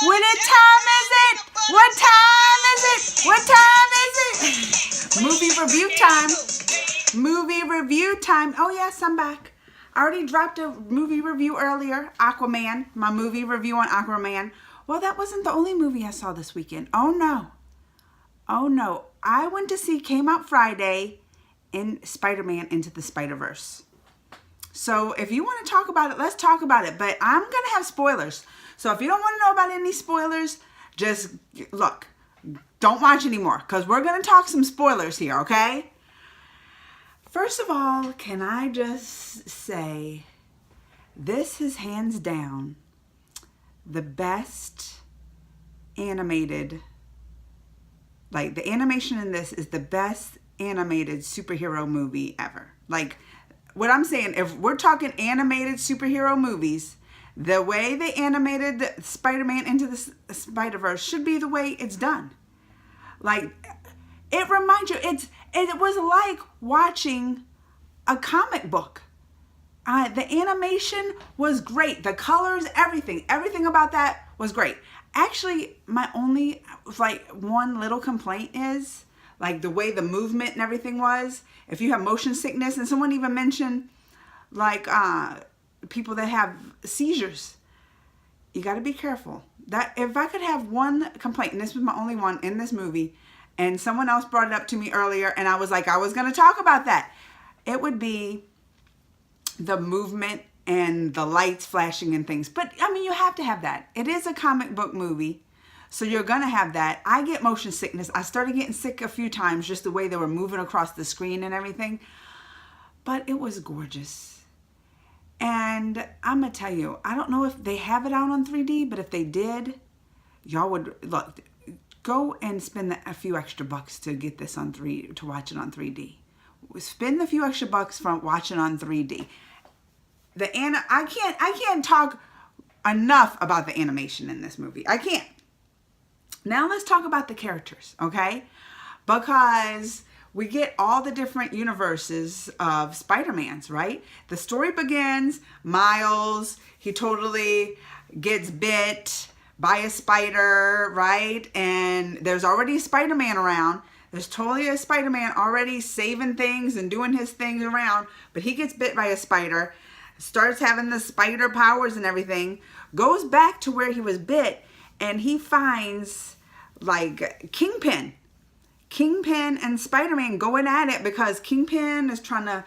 time is it? What time is it? What time is it? Movie review time. Movie review time. Oh yes, I'm back. I already dropped a movie review earlier. Aquaman. My movie review on Aquaman. Well, that wasn't the only movie I saw this weekend. Oh no. Oh no. I went to see, came out Friday, in Spiderman Into the Spiderverse. So if you want to talk about it, let's talk about it. But I'm going to have spoilers. So if you don't want to know about any spoilers, just look. Don't watch anymore because we're going to talk some spoilers here, okay? First of all, can I just say this is hands down the best animated, like the animation in this is the best animated superhero movie ever. Like what I'm saying, if we're talking animated superhero movies, the way they animated Spider-Man Into the Spider-Verse should be the way it's done. Like, it reminds you, it was like watching a comic book. The animation was great. The colors, everything about that was great. Actually, my only, like, one little complaint is, like, the way the movement and everything was. If you have motion sickness, and someone even mentioned, like, people that have seizures, you got to be careful. That if I could have one complaint, and this was my only one in this movie, and someone else brought it up to me earlier, and I was like, I was going to talk about that, it would be the movement and the lights flashing and things. But I mean, you have to have that. It is a comic book movie, so you're going to have that. I get motion sickness. I started getting sick a few times, just the way they were moving across the screen and everything. But it was gorgeous. And I'm going to tell you, I don't know if they have it out on 3D, but if they did, y'all would, look, go and spend a few extra bucks to get this on to watch it on 3D. Spend a few extra bucks from watching on 3D. I can't talk enough about the animation in this movie. I can't. Now let's talk about the characters, okay? Because we get all the different universes of Spider-Mans, right? The story begins, Miles, he totally gets bit by a spider, right? And there's already a Spider-Man around. There's totally a Spider-Man already saving things and doing his things around, but he gets bit by a spider, starts having the spider powers and everything, goes back to where he was bit, and he finds, like, Kingpin and Spider-Man going at it because Kingpin is trying to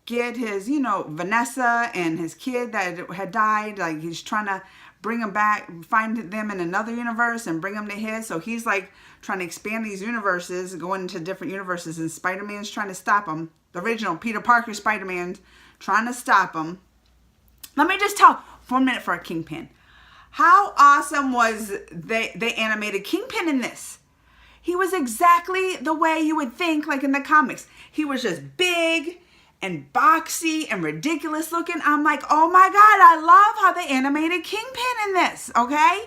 get his, Vanessa and his kid that had died. Like, he's trying to bring them back, find them in another universe and bring them to his. So he's, like, trying to expand these universes, going into different universes, and Spider-Man's trying to stop him. The original Peter Parker Spider-Man's trying to stop him. Let me just tell for a minute for a Kingpin. How awesome was they animated Kingpin in this? He was exactly the way you would think, like in the comics. He was just big and boxy and ridiculous looking. I'm like, oh my God, I love how they animated Kingpin in this, okay?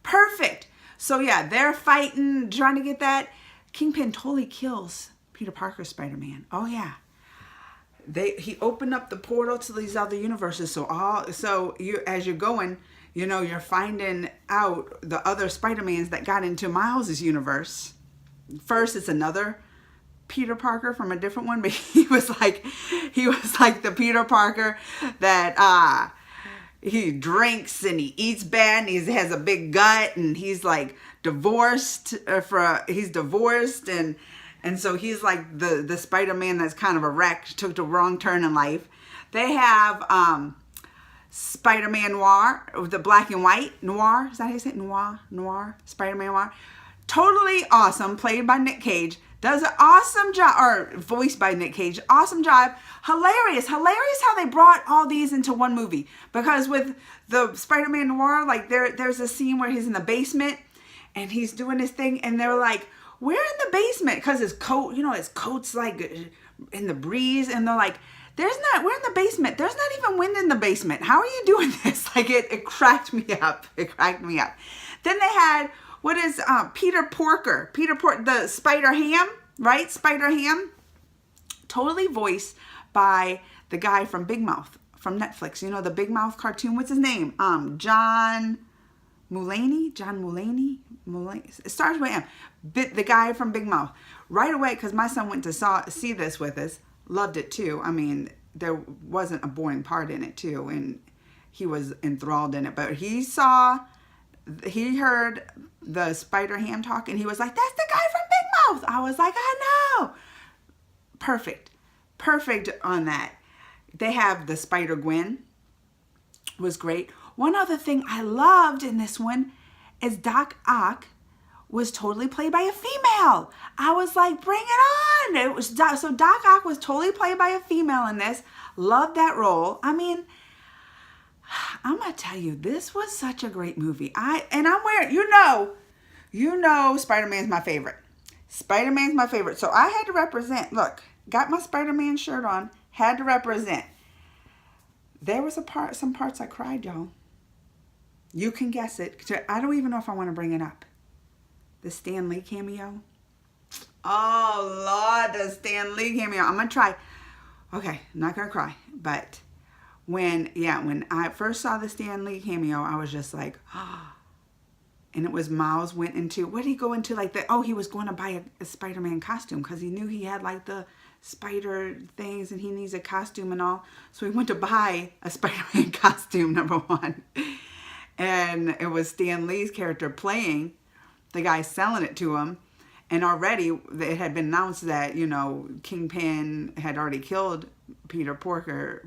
Perfect. So yeah, they're fighting, trying to get that. Kingpin totally kills Peter Parker Spider-Man. Oh yeah. He opened up the portal to these other universes. So you, as you're going, you're finding out the other Spider-Mans that got into Miles' universe. First, it's another Peter Parker from a different one, but he was like the Peter Parker that he drinks and he eats bad and he has a big gut and he's like divorced he's divorced and so he's like the Spider-Man that's kind of a wreck, took the wrong turn in life. They have Spider-Man Noir, the black and white Noir. Is that how you say it? Noir, Spider-Man Noir. Totally awesome, played by Nick Cage. Does an awesome job, or voiced by Nick Cage. Awesome job. Hilarious how they brought all these into one movie. Because with the Spider-Man Noir, like there's a scene where he's in the basement and he's doing his thing, and they're like, "We're in the basement," because his coat, his coat's like in the breeze, and they're like, we're in the basement. There's not even wind in the basement. How are you doing this? Like, it cracked me up. It cracked me up. Then they had, what is Peter Porker, the Spider-Ham, right? Spider-Ham, totally voiced by the guy from Big Mouth, from Netflix. The Big Mouth cartoon. What's his name? John John Mulaney. It starts with M. The guy from Big Mouth. Right away, because my son went to see this with us, loved it too. I mean, there wasn't a boring part in it too, and he was enthralled in it. But he heard the Spider-Ham talk, and he was like, "That's the guy from Big Mouth." I was like, "I know." Perfect on that. They have the Spider-Gwen. Was great. One other thing I loved in this one is Doc Ock was totally played by a female. I was like, bring it on. It was so Doc Ock was totally played by a female in this. Loved that role. I mean, I'm gonna tell you, this was such a great movie. I'm wearing, you know, Spider-Man's my favorite. Spider-Man's my favorite. So I had to represent. Look, got my Spider-Man shirt on. Had to represent. There was some parts I cried, y'all. You can guess it. I don't even know if I want to bring it up. The Stan Lee cameo. Oh, Lord, the Stan Lee cameo. I'm going to try. Okay, I'm not going to cry. But when I first saw the Stan Lee cameo, I was just like, oh. And it was Miles went into, what did he go into? He was going to buy a Spider-Man costume because he knew he had like the spider things and he needs a costume and all. So he went to buy a Spider-Man costume, number one. And it was Stan Lee's character playing, the guy selling it to him. And already it had been announced that, Kingpin had already killed Peter Parker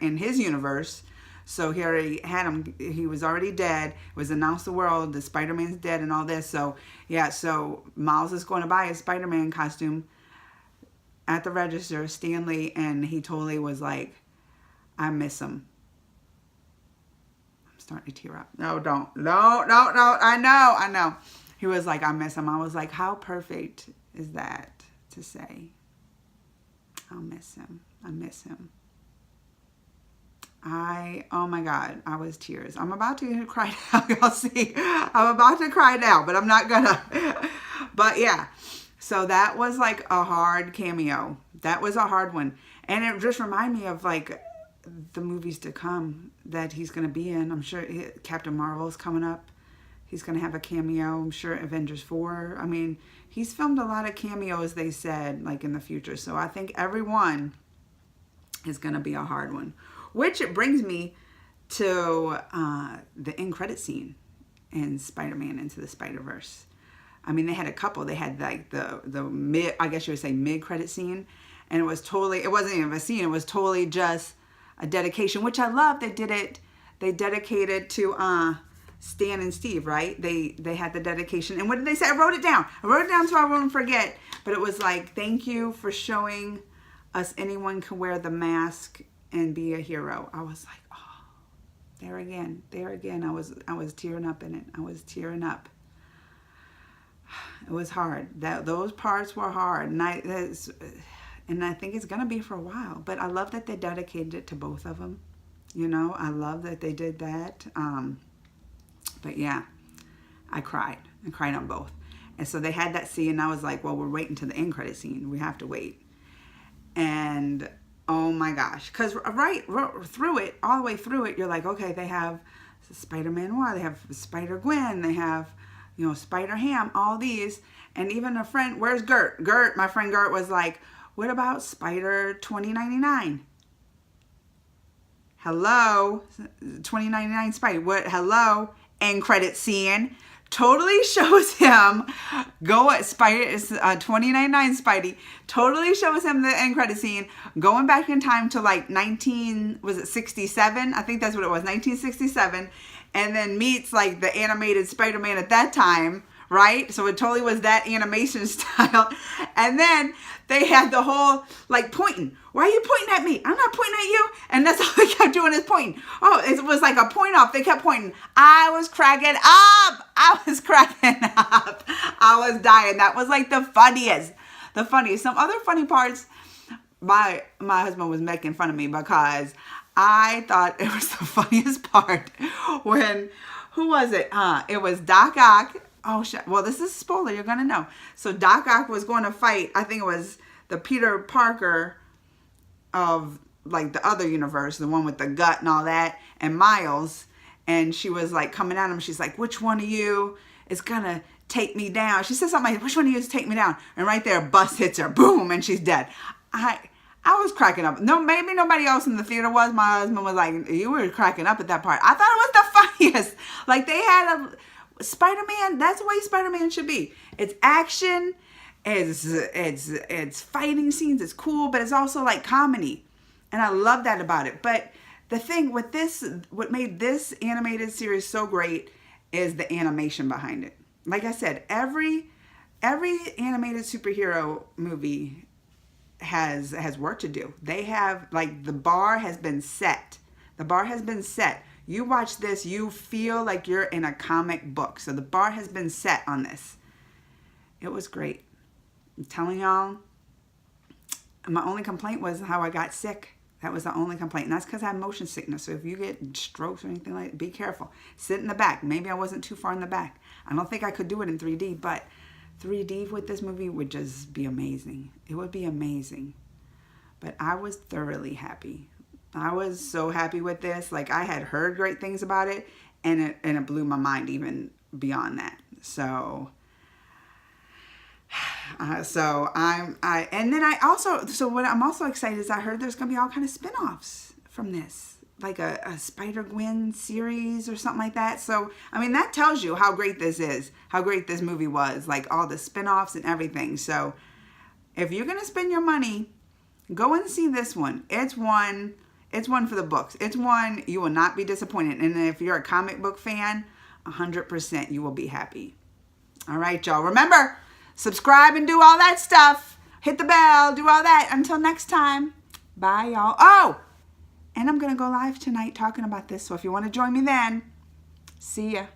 in his universe. So he already had him. He was already dead. It was announced the world that Spider-Man's dead and all this. So, yeah, so Miles is going to buy a Spider-Man costume at the register, Stan Lee, and he totally was like, I miss him. I'm starting to tear up. No, don't. No. I know. He was like, I miss him. I was like, how perfect is that to say? I'll miss him. I miss him. Oh my God, I was tears. I'm about to cry now. Y'all see, I'm about to cry now, but I'm not gonna. But yeah, so that was like a hard cameo. That was a hard one. And it just reminded me of like the movies to come that he's gonna be in. I'm sure Captain Marvel's coming up. He's gonna have a cameo. I'm sure Avengers 4. I mean, he's filmed a lot of cameos, they said, like in the future. So I think everyone is gonna be a hard one. Which it brings me to the end credit scene in Spider-Man Into the Spiderverse. I mean, they had a couple. They had like the mid, I guess you would say mid credit scene, and it wasn't even a scene. It was totally just a dedication, which I love. They dedicated to Stan and Steve, right? They had the dedication, and what did they say? I wrote it down so I won't forget. But it was like, thank you for showing us anyone can wear the mask and be a hero. I was like, oh, there again. I was tearing up in it. I was tearing up. It was hard. Those parts were hard, and I think it's gonna be for a while. But I love that they dedicated it to both of them. I love that they did that. But yeah, I cried. I cried on both. And so they had that scene, and I was like, well, we're waiting to the end credit scene. We have to wait. And oh my gosh, because right through it, all the way through it, you're like, okay, they have Spider-Man Noir, they have Spider-Gwen, they have, Spider-Ham, all these, and even a friend, where's Gert? My friend Gert was like, what about Spider 2099? Hello, 2099 Spidey, what, hello, end credit scene. Totally shows him Spider 2099 Spidey totally shows him the end credit scene going back in time to like 67? I think that's what it was, 1967, and then meets like the animated Spider-Man at that time, right? So it totally was that animation style. And then they had the whole like pointing. Why are you pointing at me? I'm not pointing at you. And that's all they kept doing is pointing. Oh, it was like a point off. They kept pointing. I was cracking up. I was dying. That was like the funniest. Some other funny parts, my husband was making fun of me because I thought it was the funniest part when, who was it? It was Doc Ock. Oh, shit. Well, this is a spoiler. You're going to know. So Doc Ock was going to fight, I think it was the Peter Parker of like the other universe, the one with the gut and all that, and Miles. and she was like coming at him. She's like, which one of you is gonna take me down? She said something like, which one of you is take me down? And right there, a bus hits her, boom, and she's dead. I was cracking up. No, maybe nobody else in the theater was. My husband was like, you were cracking up at that part. I thought it was the funniest. Like, they had a Spider-Man. That's the way Spider-Man should be. It's action. It's fighting scenes. It's cool, but it's also like comedy. And I love that about it. But the thing with this, what made this animated series so great is the animation behind it. Like I said, every animated superhero movie has work to do. They have, like, the bar has been set. The bar has been set. You watch this, you feel like you're in a comic book. So the bar has been set on this. It was great. I'm telling y'all, my only complaint was how I got sick. That was the only complaint. And that's because I have motion sickness. So if you get strokes or anything like that, be careful. Sit in the back. Maybe I wasn't too far in the back. I don't think I could do it in 3D, but 3D with this movie would just be amazing. It would be amazing. But I was thoroughly happy. I was so happy with this. Like, I had heard great things about it, and it blew my mind even beyond that. So I'm also excited is I heard there's gonna be all kind of spin-offs from this, like a Spider-Gwen series or something like that. So, I mean, that tells you how great this is, how great this movie was, like all the spin-offs and everything. So, if you're going to spend your money, go and see this one. It's one for the books. It's one you will not be disappointed. And if you're a comic book fan, 100% you will be happy. All right, y'all. Remember, subscribe and do all that stuff. Hit the bell, do all that. Until next time. Bye, y'all. Oh! And I'm going to go live tonight talking about this. So if you want to join me then, see ya.